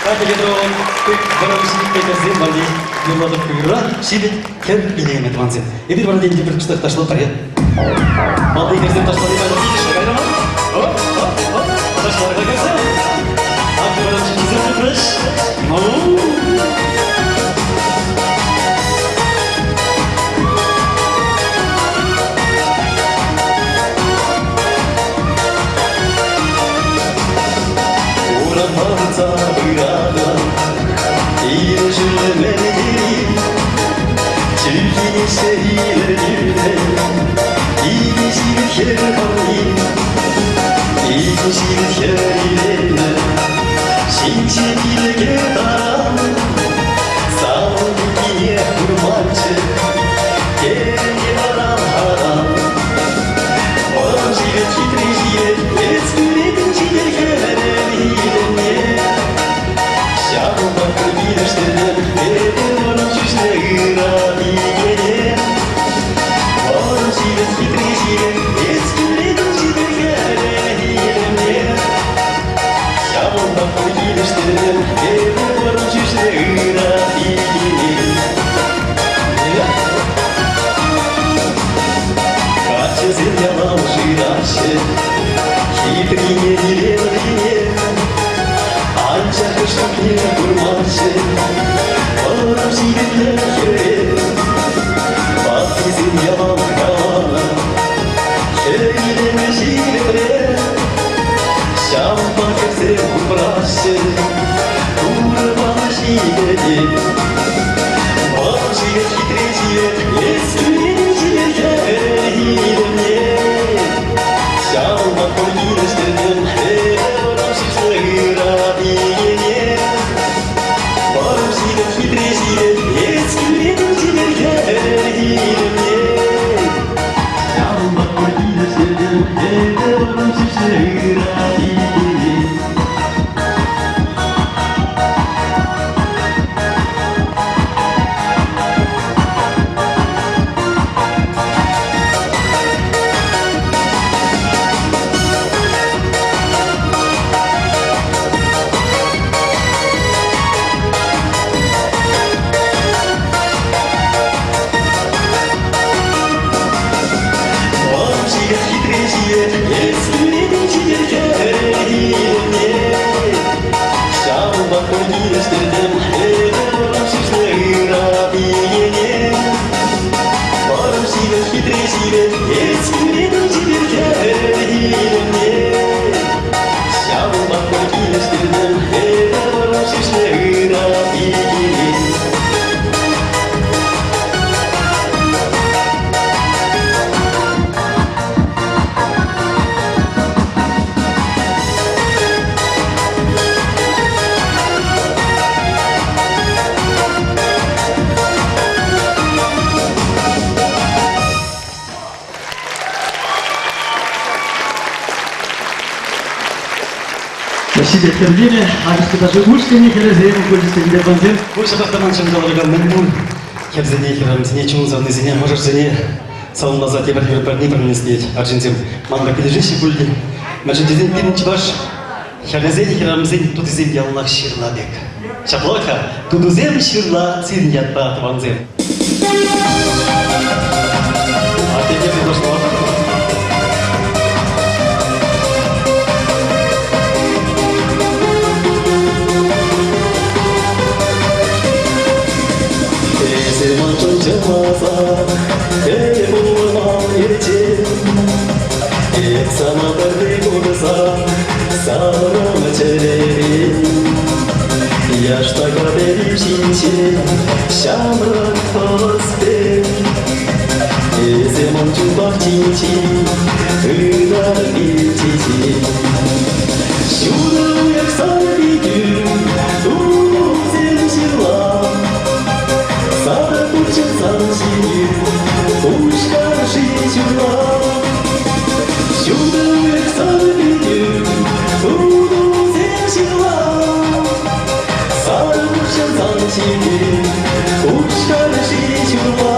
Катя Петрова, ты барабанщик Петерзин, Валерий Юрладов Куйра, Шибет, Кер, Билемет Ванзин. И ты вроде не предпочитаешь ташло паре. Молодые Керзин ташло не паре, видишь, какая рома? Оп, подошла, как Керзин. А ты барабанщик не забудешь? Uğramansa bırada, İyleşirle melekleri, Çirkin şehirle yüre, İyleşir kerhani, İyleşir kerhine, Şimşekile kertan, Sağlıkine kurmancı, Geri aram haram, Oram jilet hitre jilet, Esküredin jilet kerhane, Şahımda kırbiliştirdim, Benim çüşle ırabi gelin. Varım jilet, hitre jilet, Esküredin jilet kerhane, Şahımda kırbiliştirdim, Benim çüşle ırabi gelin. Kaçızın yalan жираше, Хитрине деревне, Ancak kışlık ne kurmaşı, Varım jiletler kere, Bak bizim yalan kavana, Köyleme jiletle, Şam bakırse kupraşı, Kurban jileti, Varım jilet hitre jilet, Eskürenin jilet kerhilemne, Şam bakır gireştirdim, Varım şişle ırabi gene, Varım jilet hitre jilet, Eskürenin jilet kerhilemne, Şam bakır gireştirdim, Varım şişle ırabi gene. Varım jilet hitre jilet, Eskürenin jilet kerhilemne, Şam bakır gireştirdim, Varım şişle ırabi gene, Varım jilet hitre jilet, Eskürenin jilet kerhilemne, Şam bakır gireştirdim, Varım şişle ırabi gene. Спасибо, Тердине, Агасты даже ушками, Херезеем, Гольдисты, где бандин. Больше бахтаман, чем заларган, Мэнмун. Херзене, Херамзене, Чумзавнезене, Можарзене, Салон назад, я братья, парни, пронеслить, Аржинзем, Манга, Пележищи, Бульди. Мәжіндеден бірінші баш, Херезене, Херамзене, Тудызем, Яллах, Ширлабек. Шаплока, Тудузем, Ширла, Цин, Ятба, Тванзем. А ты не предложила? Zaman çocuğmaza, bulmam için, hep sana verdik olsa, sana çererim. Yaşta kaderim şinçin, şamrak tosbek, zaman çubak çinçin, hıdar içici. Şurada uyaksan bir gün, uzun şırla, Сара турчен санши, пушка шичула. Сюда вверх сара видим, туду земшила. Сара турчен санши, пушка шичула.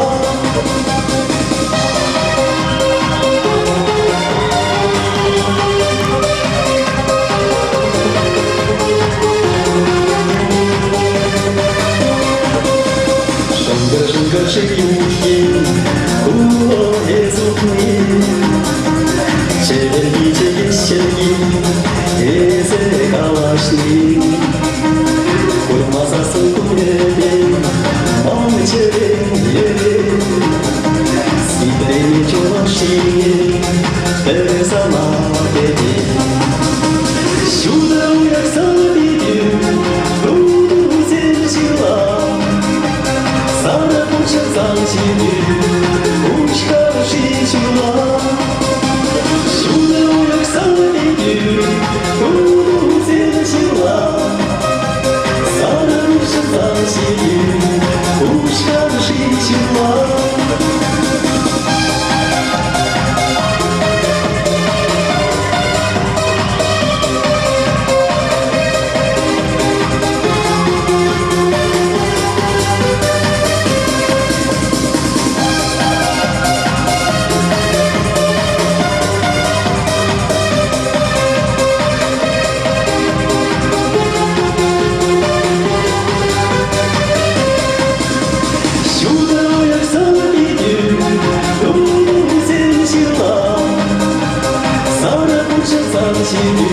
танцюю,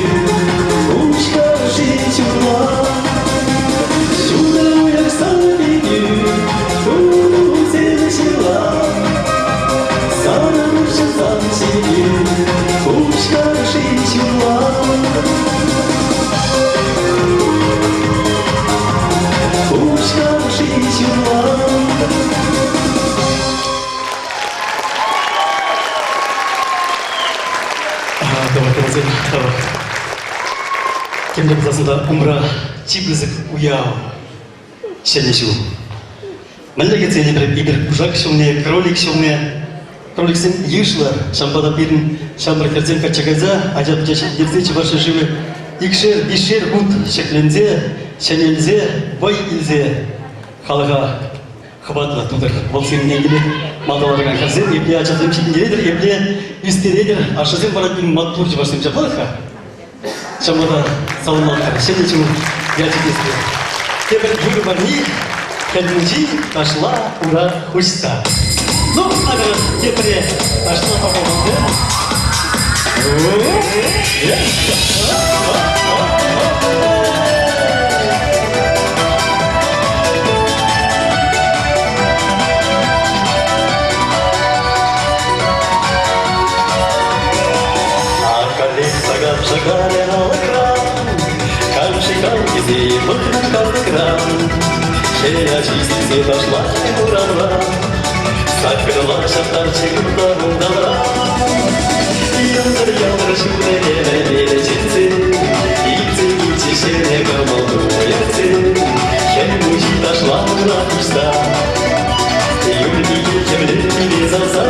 пушка жить ума. Сюда як соловію, тут начала. Санаруши танцюю, пушка жить ума. Пушка жить ума. Кемдеп засында умра чиблизик уяу шелешу. Мәлләге цене бер кужак шумне, кролик шумне. Кролик сен ешла, шампада пирн, шамбар керзен качагайза, ажап дерзечи ваши живы. Икшер, бишер, гуд, шеклензе, шенелзе, бай илзе. Халыга хватла тудыр. Бол сен еңгеле мандаларған керзен, епле ачатым шекендередер, епле үстередер, ашызен баратын маттур жібарсым жапалыха. Шамада салымалқар, шенечу ячекесті. Тебір жүгі бар не, кәдімжи ташла ура хушса. Ну, агар тепіре ташла папаланды. Сагап шагарен ал экран, камшикан кизи быкнан калды кран. Шея чистизе ташла уранра, сакырла шаттар чекуттарын далра. Ялдыр шуне келе жетсе, итсе итсе шене камалды уятсе. Хем мужи ташла ура кушса, юрди кемлер киле залса.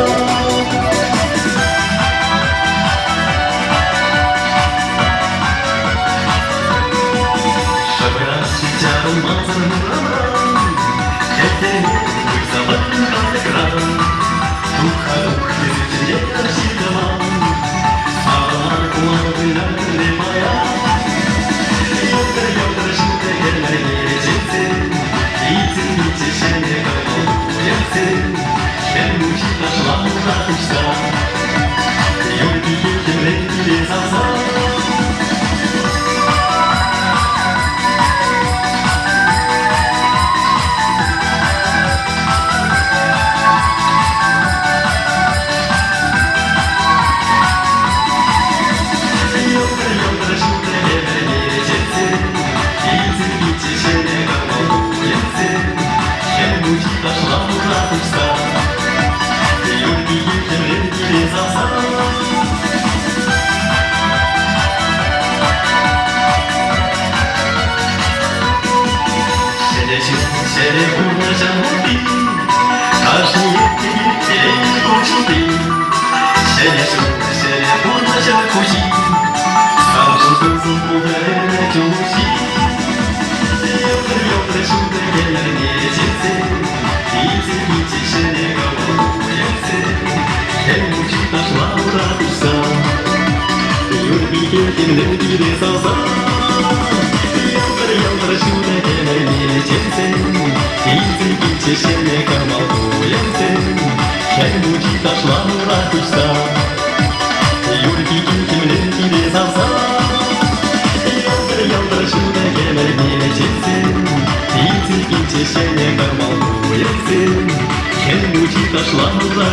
Пошла ура,